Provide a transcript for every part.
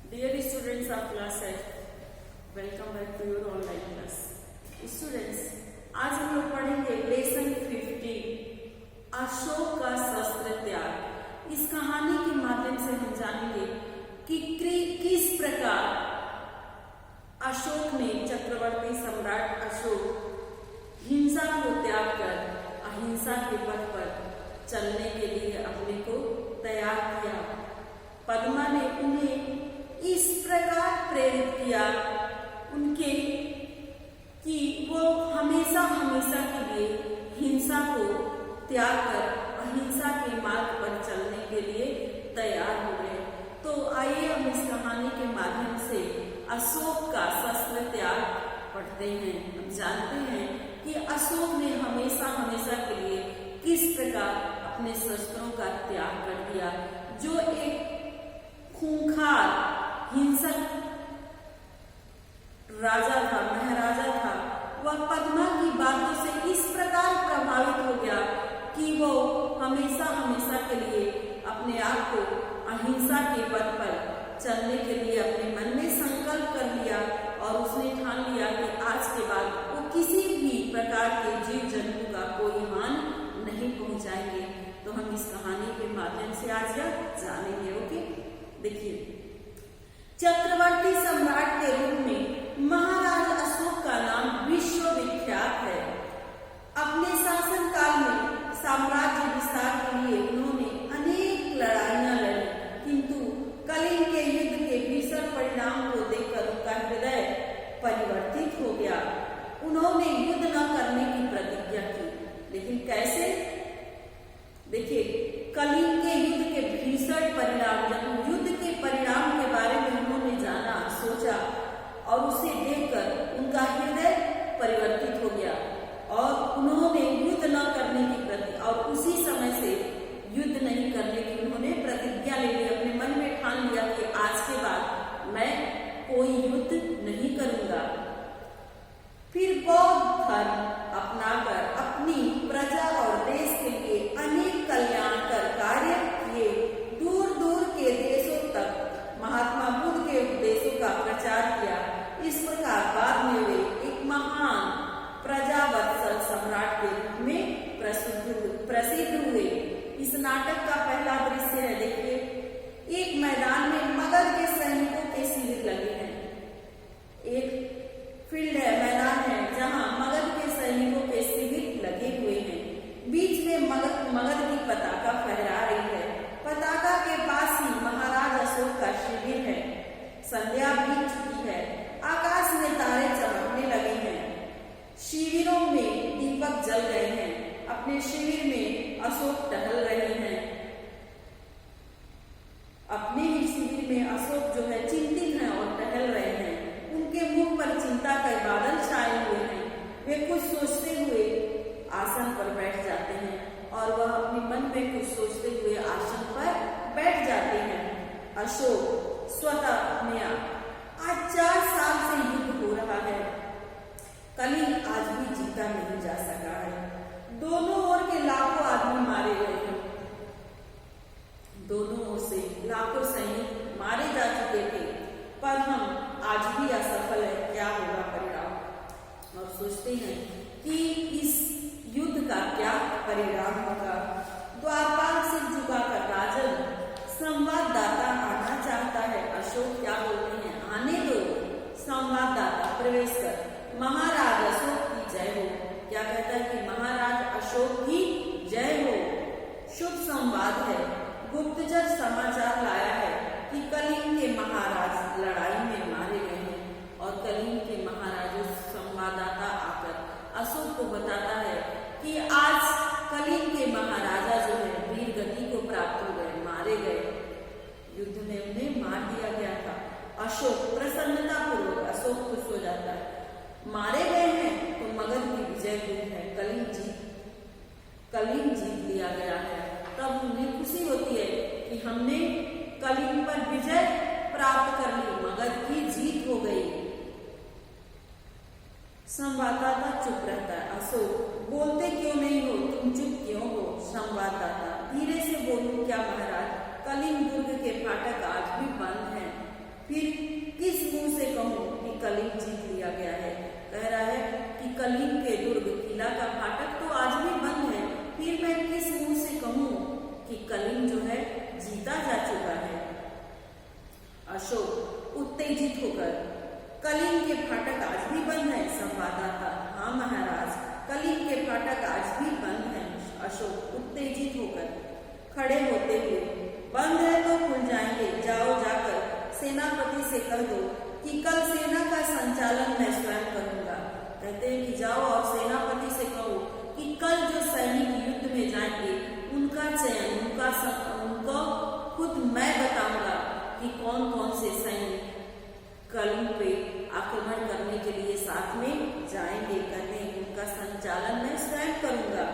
Dear students of class 8, welcome back to your online class. Students, आज हम लोग पढ़ेंगे लेसन 15 अशोक का शस्त्र त्याग। इस कहानी के माध्यम से हम जानेंगे कि किस प्रकार अशोक ने चक्रवर्ती सम्राट अशोक हिंसा को त्याग कर अहिंसा के पथ पर चलने के लिए अपने को तैयार किया। पद्मा ने उन्हें इस प्रकार प्रेरित किया उनके कि वो हमेशा हमेशा के लिए हिंसा को त्याग कर अहिंसा के मार्ग पर चलने के लिए तैयार हो गए। तो आइए हम इस कहानी के माध्यम से अशोक का शस्त्र त्याग पढ़ते हैं। हम जानते हैं कि अशोक ने हमेशा हमेशा के लिए किस प्रकार अपने शस्त्रों का त्याग कर दिया। जो एक खूंखार हिंसक राजा था, महाराजा था, वह पद्मा की बातों से इस प्रकार प्रभावित हो गया कि वो हमेशा हमेशा के लिए अपने आप को अहिंसा के पथ पर चलने के लिए अपने मन में संकल्प कर लिया और उसने ठान लिया कि आज के बाद वो किसी भी प्रकार के जीव जंतु का कोई हानि नहीं पहुंचाएंगे। तो हम इस कहानी के माध्यम से आज यह जानेंगे। ओके, देखिए, चक्रवर्ती सम्राट के रूप में महाराज अशोक का नाम विश्वविख्यात है। अपने शासन काल में साम्राज्य विस्तार के लिए उन्होंने अनेक लड़ाइयां लड़ी, किंतु कलिंग के युद्ध के भीषण परिणाम को देखकर उनका हृदय परिवर्तित हो गया। उन्होंने युद्ध न करने की प्रतिज्ञा की, लेकिन कैसे? देखिए, कलिंग के युद्ध के भीषण परिणाम, युद्ध के परिणाम के बारे में उन्होंने जाना, सोचा और उसे देखकर उनका हृदय परिवर्तित हो गया और उन्होंने युद्ध न करने की और उसी समय से युद्ध नहीं करने की उन्होंने प्रतिज्ञा ले ली। अपने मन में ठान लिया कि आज के बाद मैं कोई युद्ध नहीं करूंगा। फिर बौद्ध धर्म अपनाकर अपनी प्रजा और देश के लिए अनेक कल्याणकर कार्य किए। दूर दूर के देशों तक महात्मा बुद्ध के उपदेशों का प्रचार किया। इस प्रकार बाद में वे एक महान प्रजावत्सल सम्राट के रूप में प्रसिद्ध हुए। इस नाटक का पहला दृश्य है, देखिए, एक मैदान में मगध के सैनिकों के शिविर लगे हैं। एक फील्ड है, मैदान है, जहां मगध के सैनिकों के शिविर लगे हुए हैं। बीच में मगध की पताका फहरा रही है। पताका के पास ही महाराज अशोक का शिविर है। संध्या बीत चुकी है, आकाश में तारे चमकने लगे हैं, शिविरों में दीपक जल गए हैं। अपने शिविर में अशोक टहल रहे हैं। अपने ही शिविर में अशोक जो है चिंतित हैं और टहल रहे हैं। उनके मुख पर चिंता के बादल छाए हुए हैं। वे कुछ सोचते हुए आसन पर बैठ जाते हैं और वह अपने मन में कुछ सोचते हुए आसन पर बैठ जाते हैं। अशोक स्वतः अपने आप, आज 4 साल से युद्ध हो रहा है, कलिंग आज भी जीता नहीं जा सका है। दोनों ओर के लाखों आदमी मारे गए हैं। दोनों ओर से लाखों सैनिक मारे जा चुके थे, पर हम आज भी असफल है। क्या होगा परिणाम? और सोचते हैं कि इस युद्ध का क्या परिणाम होगा। द्वारपाल से झुकाकर राजन संवाददाता आना चाहता है। अशोक क्या बोलते हैं? आने दो, संवाददाता प्रवेश कर। महाराज अशोक की जय हो। क्या कहता है कि महाराज अशोक की जय हो। शुभ संवाद है। गुप्तचर समाचार लाया है कि कलिंग के महाराज लड़ाई में मारे गए हैं और कलिंग के महाराज संवाददाता आकर अशोक को बताता है कि आज कलिंग के महाराजा जो है वीर गति को प्राप्त हो गए, मारे गए, युद्ध में उन्हें मार दिया गया था। अशोक प्रसन्नता पूर्वक, अशोक खुश हो जाता है। मारे गए हैं तो मगध की विजय हुई है, कलिंग जीत लिया गया है। तब उन्हें खुशी होती है कि हमने कलिंग पर विजय प्राप्त कर ली, मगध की जीत हो गई। संवाददाता चुप रहता है। अशोक, बोलते क्यों नहीं हो? तुम चुप क्यों हो? संवाददाता, धीरे से बोलूं क्या महाराज? कलिंग दुर्ग के फाटक आज भी बंद हैं। फिर उत्तेजित होकर, कलिंग के फाटक आज भी बंद है। संवाददाता: हाँ महाराज, कलिंग के फाटक आज भी बंद है। अशोक उत्तेजित होकर खड़े होते हुए: बंद है तो खुल जाएंगे, जाओ जाकर सेनापति से कह दो कि कल सेना का संचालन मैं स्वयं करूंगा। कहते हैं कि जाओ और सेनापति से कहो कि कल जो सैनिक युद्ध में जाएंगे उनका चयन, उनको खुद मैं बताऊंगा कि कौन कौन से सैनिक कलिंग पे आक्रमण करने के लिए साथ में जाएंगे। कहते हैं उनका संचालन मैं स्वयं करूंगा।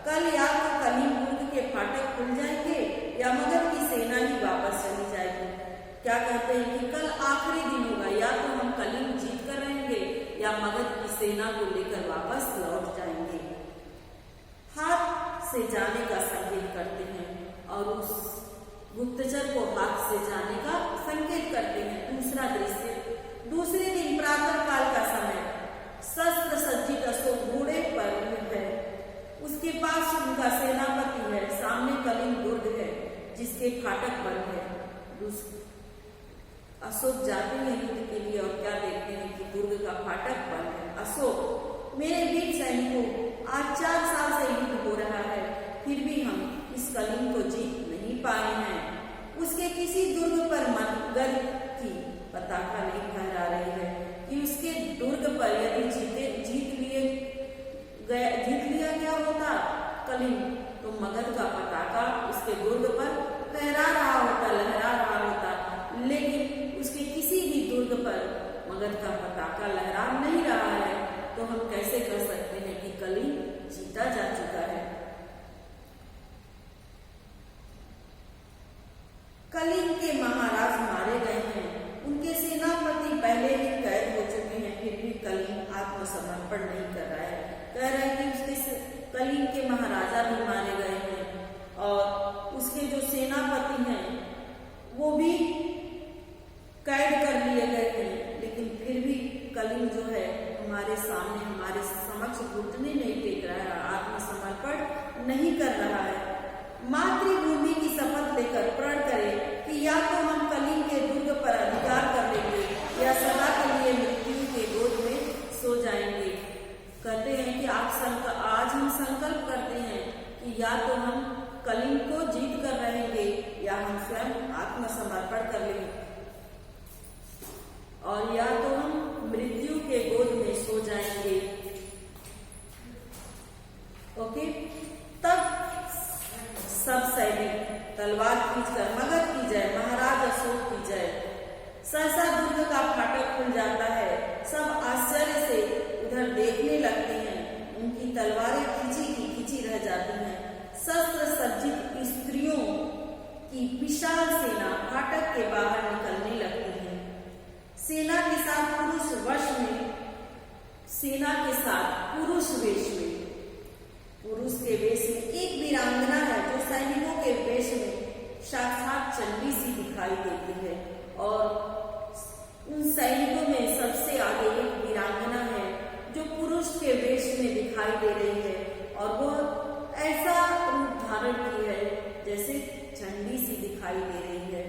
कल या तो कलिंग दुर्ग के फाटक खुल जाएंगे या मगध की सेना ही वापस चली जाएगी। क्या कहते हैं कि कल आखिरी दिन होगा, या तो हम कलिंग जीत कर रहेंगे या मगध की सेना को लेकर वापस लौट जाएंगे। हाथ से जाने का संकेत करते हैं और उस गुप्तचर को हाथ से जाने का संकेत करते हैं। दूसरा दृश्य, दूसरे दिन प्रातः काल का समय, शस्त्र सज्जित अशोक घोड़े पर है, उसके पास उनका सेनापति है, सामने कलिंग दुर्ग है जिसके फाटक बंद है। अशोक जाते हैं युद्ध के लिए और क्या देखते हैं कि दुर्ग का फाटक बंद है। अशोक: मेरे वीर सैनिकों, आज 4 साल से युद्ध हो रहा है, फिर भी हम इस कलिंग को जीत नहीं पाए हैं। उसके किसी दुर्ग पर मगध की पताका नहीं फहरा रही है कि उसके दुर्ग पर यदि जीत लिया गया होता कलिंग तो मगध का पताका उसके दुर्ग पर लहरा रहा होता, लेकिन उसके किसी भी दुर्ग पर मगध का पताका लहरा नहीं रहा है, तो हम कैसे कह सकते हैं कि कलिंग जीता जा चुका है। कलिंग के महाराज मारे गए हैं, उनके सेनापति पहले ही कैद हो चुके हैं, फिर भी कलिंग आत्मसमर्पण नहीं कर रहा है। कह रहे हैं कि उसके कलिंग के महाराजा भी मारे गए हैं और उसके जो सेनापति हैं वो भी कैद कर लिए गए हैं, लेकिन फिर भी कलिंग जो है हमारे सामने, हमारे समक्ष घुटने नहीं टेक रहा है, आत्मसमर्पण नहीं कर रहा है। मातृभूमि की शपथ लेकर प्रण करें कि या तो हम कलिंग के दुर्ग पर अधिकार कर लेंगे या सदा के लिए मृत्यु के गोद में सो जाएंगे। कहते हैं कि आज हम संकल्प करते हैं कि या तो हम कलिंग को जीत कर रहेंगे या हम स्वयं आत्मसमर्पण कर लेंगे और या तो हम मृत्यु के गोद में सो जाएंगे। ओके, तब सब सैनिक तलवार खींचकर मगध की जय, महाराज अशोक की जय। सहसा दुर्ग का फाटक खुल जाता है, सब आश्चर्य से उधर देखने लगते हैं। उनकी तलवारें खींची रह जाती हैं। शस्त्र सज्जित स्त्रियों की विशाल सेना फाटक के बाहर निकलने लगती है। सेना के साथ पुरुष वेश में, पुरुष के वेश में एक वीरांगना है जो सैनिकों के वेश में साक्षात चंडी सी दिखाई देती है और उन सैनिकों में सबसे आगे एक वीरांगना है जो पुरुष के वेश में दिखाई दे रही है और वो ऐसा रूप धारण की है जैसे चंडी सी दिखाई दे रही है।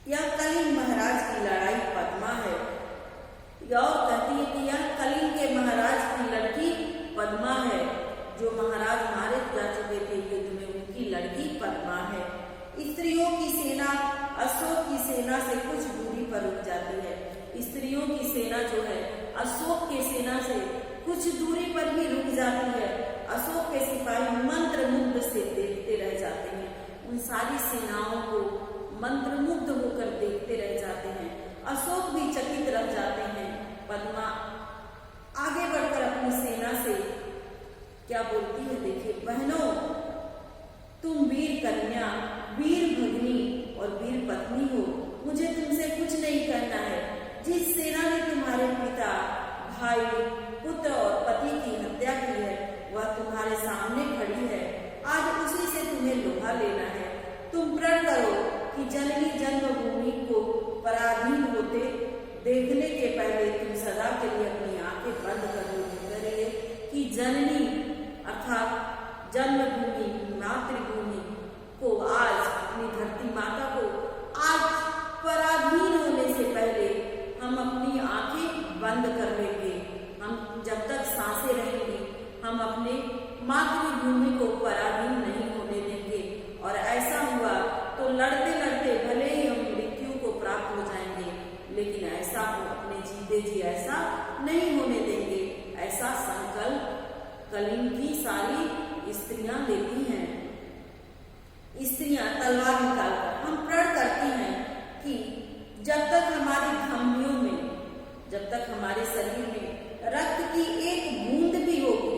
यह कलिंग महाराज की लड़ाई पद्मा है। और कहती है कि यह कलिंग के महाराज की लड़की पद्मा है, जो महाराज मारे जा चुके थे युद्ध में, उनकी लड़की पद्मा है। स्त्रियों की सेना अशोक की सेना से कुछ दूरी पर रुक जाती है। स्त्रियों की सेना जो है अशोक की सेना से कुछ दूरी पर ही रुक जाती है। अशोक के सिपाही मंत्रमुग्ध से देखते रह जाते हैं। उन सारी सेनाओं को मंत्रमुग्ध होकर देखते रह जाते हैं। अशोक भी चकित रह जाते हैं। पद्मा आगे बढ़कर अपनी सेना से क्या बोलती है, देखिए, बहनों, तुम वीर कन्या, वीर भगिनी और वीर पत्नी हो, मुझे तुमसे कुछ नहीं करना है। जिस सेना ने तुम्हारे पिता, भाई, पुत्र और पति की हत्या की है वह तुम्हारे सामने खड़ी है। आज उसी से तुम्हें लोहा लेना है। तुम प्रण करो कि जननी जन्मभूमि को पराधीन होते देखने के पहले तुम सदा के लिए अपनी आंखें बंद कर दोगे कि जननी अर्थात जन्मभूमि, मातृभूमि को आज, अपनी धरती माता को आज पराधीन होने बंद कर लेंगे। हम जब तक सांसें रहेंगी हम अपने मातृभूमि को पराधीन नहीं होने देंगे। और ऐसा हुआ तो लड़ते लड़ते भले ही हम मृत्यु को प्राप्त हो जाएंगे, लेकिन ऐसा हो अपने जीते जी ऐसा नहीं होने देंगे। ऐसा संकल्प कलिंग की सारी स्त्रियां लेती हैं। स्त्रियां तलवार निकालकर हम प्रण करती हैं कि जब तक हमारी धमनियों में, जब तक हमारे शरीर में रक्त की एक बूंद भी होगी,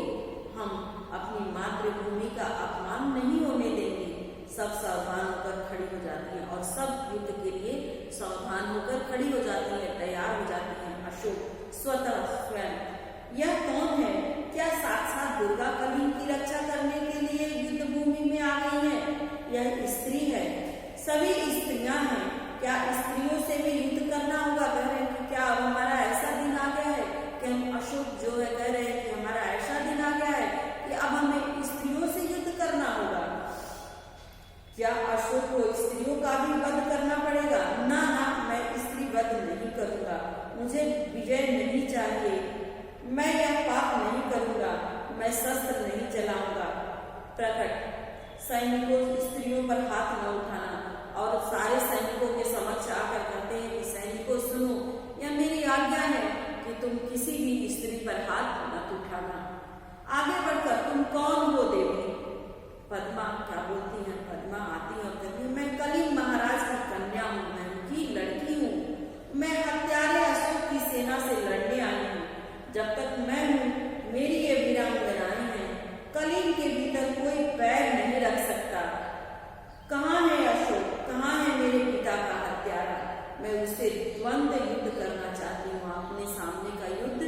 हम अपनी मातृभूमि का अपमान नहीं होने देंगे। सब सावधान होकर खड़ी हो जाती हैं और सब युद्ध के लिए सावधान होकर खड़ी हो जाती है, तैयार हो जाती हैं। अशोक स्वतः स्वयं, यह कौन है? क्या साक्षात दुर्गा कलिंग की रक्षा करने के लिए युद्ध भूमि में आ गई है? यह स्त्री है, सभी स्त्रियां हैं। क्या स्त्रियों से भी युद्ध करना होगा? कह रहे हैं कि क्या अब हमारा ऐसा दिन आ गया है कि हम, अशोक जो है कह रहे हैं कि हमारा ऐसा दिन आ गया है कि अब हमें स्त्रियों से युद्ध करना होगा। क्या अशोक को स्त्रियों का भी वध करना पड़ेगा? ना ना, मैं स्त्री वध नहीं करूंगा, मुझे विजय नहीं चाहिए, मैं यह पाप नहीं करूंगा, मैं शस्त्र नहीं चलाऊंगा। प्रकट सैनिकों, स्त्रियों पर हाथ न उठाना। और सारे सैनिकों के समक्ष आकर कहते हैं कि सैनिकों सुनो, यह मेरी आज्ञा है कि तुम किसी भी स्त्री पर हाथ मत उठाना। आगे बढ़कर तुम कौन हो देवी? पद्मा क्या बोलती है? पद्मा आती है और कहती है मैं कलिंग महाराज की कन्या हूँ, मैं उनकी लड़की हूँ, मैं हत्यारे अशोक की सेना से लड़ने आई हूँ। जब तक मैं हूँ मेरी ये वीरांगनाएं हैं, कलिंग के भीतर कोई पैर नहीं रख सकता। कहाँ है अशोक? कहाँ है मेरे पिता का हत्यारा? मैं उससे द्वंद्व युद्ध करना चाहती हूँ, अपने सामने का युद्ध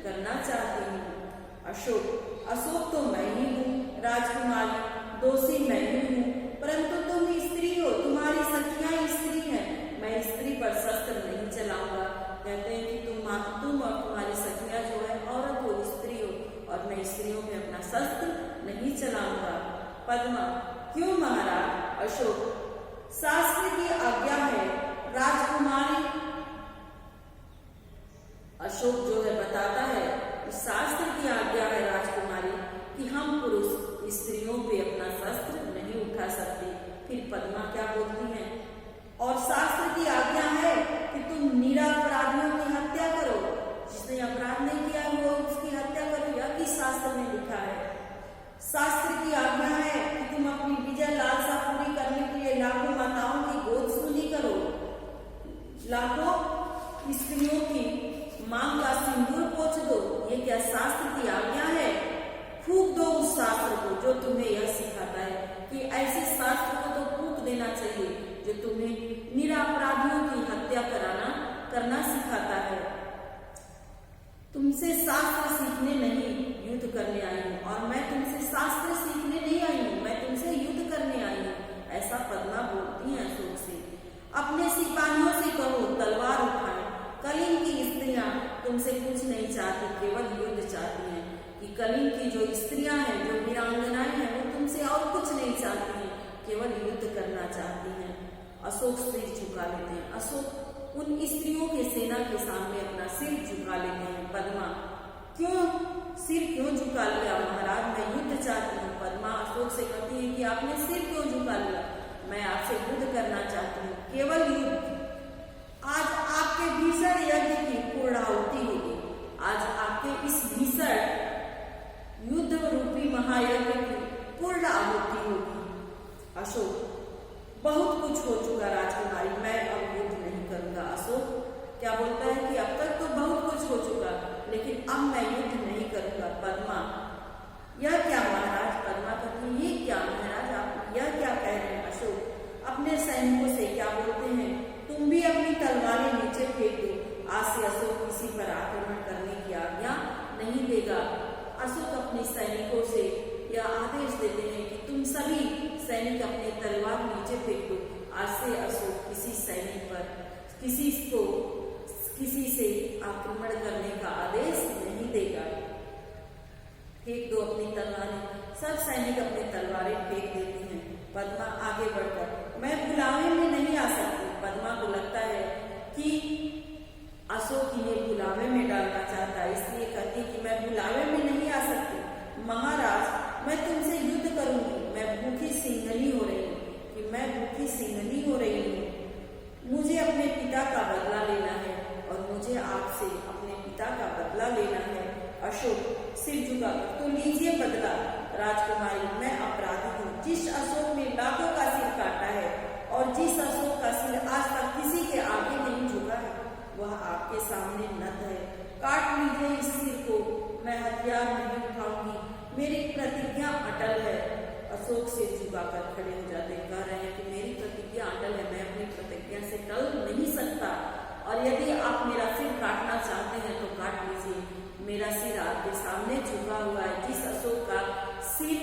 करना चाहती हूँ। अशोक, अशोक तो मैं ही हूँ राजकुमारी, दोषी मैं ही हूँ, परंतु तुम स्त्री हो, तुम्हारी सखियां स्त्री हैं, मैं स्त्री पर शस्त्र नहीं चलाऊंगा। कहते हैं कि तुम और तुम्हारी सखियां जो है औरत हो, स्त्री हो, और मैं स्त्रियों में अपना शस्त्र नहीं चलाऊंगा। पद्मा, क्यों महाराज? अशोक, शास्त्र की आज्ञा है राजकुमारी। अशोक जो है बताता है शास्त्र की आज्ञा है राजकुमारी कि हम पुरुष स्त्रियों पे अपना शस्त्र नहीं उठा सकते। फिर पद्मा क्या बोलती हैं? और शास्त्र की आज्ञा है कि तुम निरपराधियों की हत्या करो, जिसने अपराध नहीं किया वो उसकी हत्या करो, यह किस शास्त्र में लिखा है? शास्त्र की आज्ञा है कि तुम अपनी विजय लालसा पूरी करने के लिए लाखों माताओं की गोद सुनी करो, लाखों स्त्रियों की मांग का सिंदूर पोंछ दो। ये क्या शास्त्र की आज्ञा है? फूंक दो उस शास्त्र को जो तुम्हें यह सिखाता है कि ऐसे शास्त्र को तो फूंक देना चाहिए जो तुम्हें निरपराधियों की हत्या करना सिखाता है। तुमसे शास्त्र सीखने नहीं युद्ध करने आई हूँ, और मैं तुमसे शास्त्र सीखने नहीं आई हूँ, मैं तुमसे युद्ध करने आई हूँ। ऐसा पद्मा बोलती है अशोक से। अपने सिपाहियों से कहो तलवार उठाएं। कलिंग की स्त्रियां तुमसे कुछ नहीं चाहती, केवल युद्ध चाहती हैं। कि कलिंग की जो स्त्रियां हैं, जो वीरांगनाएं हैं, वो तुमसे और कुछ नहीं चाहती हैं, केवल युद्ध करना चाहती हैं। अशोक सिर झुका लेते हैं। अशोक उन स्त्रियों के सेना के सामने अपना सिर झुका लेते हैं। पद्मा, क्यों सिर क्यों झुका लिया महाराज? मैं युद्ध चाहती हूँ। पद्मा अशोक से कहती है कि आपने सिर क्यों झुका लिया? मैं आपसे युद्ध करना चाहती हूँ, केवल युद्ध। आज आपके भीषण यज्ञ की पूर्णाहुति होगी। आज आपके इस भीषण युद्ध रूपी महायज्ञ की पूर्ण आहुति होगी। अशोक, बहुत कुछ हो चुका राजकुमारी, मैं अब युद्ध नहीं करूंगा। अशोक क्या बोलता है कि अब तक तो बहुत कुछ हो चुका, लेकिन अब मैं युद्ध नहीं करूंगा। पद्मा, यह क्या महाराज? पद्मा कहती ये क्या महाराज, आप यह क्या कह रहे हैं? अशोक अपने सैनिकों से क्या बोलते हैं, तुम भी अपनी तलवारें नीचे फेंक दो। आज से अशोक किसी पर आक्रमण करने की आज्ञा नहीं देगा। अशोक अपने सैनिकों से यह आदेश देते हैं कि तुम सभी सैनिक अपने तलवार नीचे फेंक दो। आज से अशोक किसी सैनिक पर किसी से आक्रमण करने का आदेश नहीं देगा। फेंक दो अपनी तलवारें। सब सैनिक अपनी तलवारें फेंक देते हैं। पद्मा आगे बढ़कर, मैं बुलावे में नहीं आ सकती। पद्मा को लगता है कि अशोक इन्हें बुलावे में डालना राजकुमारी, मैं अपराधी हूँ। जिस अशोक ने लाखों का सिर काटा है और जिस अशोक का सिर आज तक किसी के आगे नहीं झुका है, वह आपके सामने नत है। काट लीजिए इस सिर को, मैं हथियार नहीं उठाऊंगी, मेरी प्रतिज्ञा अटल है। अशोक सिर झुकाकर खड़े हो जाते, कह रहे हैं कि मेरी प्रतिज्ञा अटल है, मैं अपनी प्रतिज्ञा से टल नहीं सकता, और यदि आप मेरा सिर काटना चाहते हैं तो काट लीजिए। मेरा सिर आपके सामने झुका हुआ है। जिस अशोक का सिर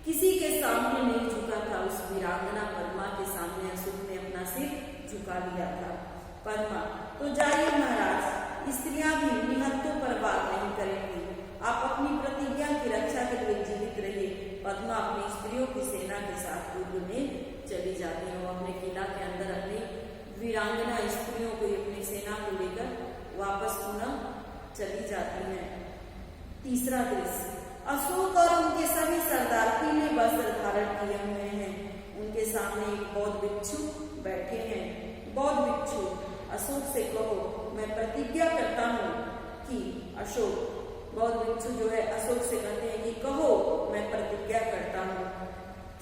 किसी के सामने नहीं झुका था, उस वीरांगना पद्मा के सामने अशोक ने अपना सिर झुका लिया था। पद्मा, तो जाइए महाराज, स्त्रियां भी निहत्तों पर बात नहीं करेंगी, आप अपनी प्रतिज्ञा की रक्षा के लिए जीवित रहिए। पद्मा अपनी स्त्रियों की सेना के साथ युद्ध में चली जाती है। वो अपने किला के अंदर अपनी वीरांगना स्त्रियों को, अपनी सेना को लेकर वापस पुनः चली जाती हैं। तीसरा दृश्य, अशोक और उनके सभी सरदार पीले वस्त्र धारण किए हुए हैं। उनके सामने एक बौद्ध भिक्षु बैठे हैं। बौद्ध भिक्षु, अशोक से कहो, मैं प्रतिज्ञा करता हूँ कि अशोक, बौद्ध भिक्षु जो है अशोक से कहते हैं कि कहो, मैं प्रतिज्ञा करता हूँ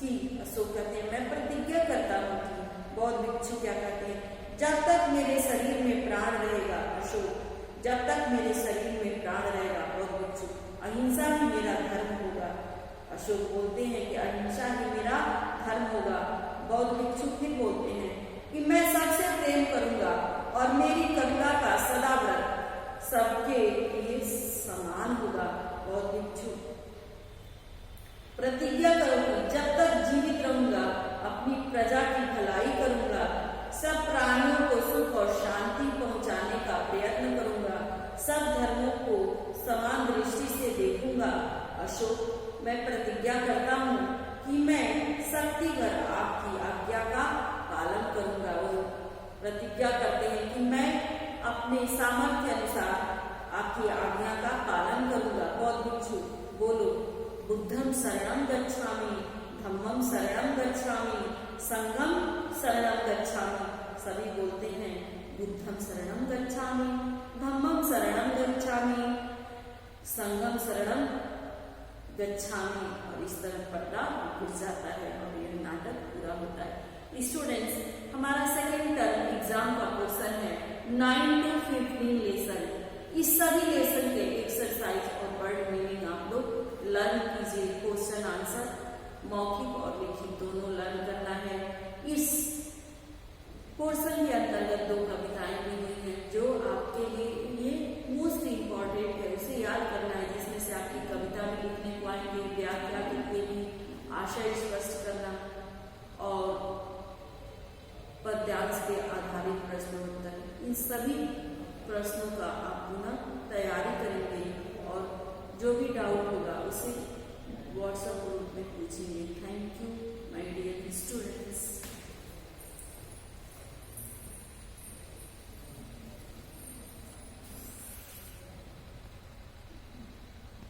कि, अशोक कहते हैं मैं प्रतिज्ञा करता हूँ कि, बौद्ध भिक्षु क्या कहते हैं, जब तक मेरे शरीर में प्राण रहेगा, अशोक, जब तक मेरे शरीर में प्राण रहेगा, बौद्ध भिक्षु, अहिंसा ही मेरा धर्म होगा। अशोक बोलते हैं कि अहिंसा ही मेरा धर्म होगा। बौद्ध भिक्षु फिर बोलते हैं कि मैं सबसे प्रेम करूंगा और मेरी करुणा का सदा व्रत सबके लिए समान होगा। बौद्ध भिक्षु, प्रतिज्ञा करूंगा, जब तक जीवित रहूंगा अपनी प्रजा की भलाई करूंगा, सब प्राणियों को सुख और शांति पहुंचाने का प्रयत्न करूंगा, सब धर्मों को समान दृष्टि से देखूंगा। अशोक, मैं प्रतिज्ञा करता हूँ कि मैं शक्ति भर आपकी आज्ञा का पालन करूंगा। वो प्रतिज्ञा करते हैं कि मैं अपने सामर्थ्य अनुसार आपकी आज्ञा का पालन करूंगा। बौद्ध भिक्षु, बोलो, बुद्धम शरणम गच्छामि, धम्मम शरणम गच्छामि, संघम शरणम गच्छामि। सभी बोलते हैं बुद्धम शरणम गच्छामि, धम्मम शरणम गच्छामि, संघम शरणम गच्छामि, और इस तरह पट्टा घुस जाता है और यह नाटक पूरा होता है। स्टूडेंट्स, हमारा सेकेंड टर्म एग्जाम का क्वेश्चन है 9 to 15 लेसन। इस सभी लेसन के एक्सरसाइज और वर्ड मीनिंग आप लोग लर्न कीजिए। क्वेश्चन आंसर मौखिक और लिखित दोनों लर्न करना है। इस पोर्शन के अंतर्गत 2 कविताएं दी हुई हैं जो आपके लिए मोस्ट इम्पॉर्टेंट है, उसे याद करना है, जिसमें से आपकी कविता में लिखने को आएंगे, व्याख्या लिखेगी, आशय स्पष्ट करना और पद्यांश पे आधारित प्रश्नोत्तर। इन सभी प्रश्नों का आप पुनः तैयारी करेंगे और जो भी डाउट होगा उसे व्हाट्सएप ग्रुप में पूछेंगे। Thank you my dear students.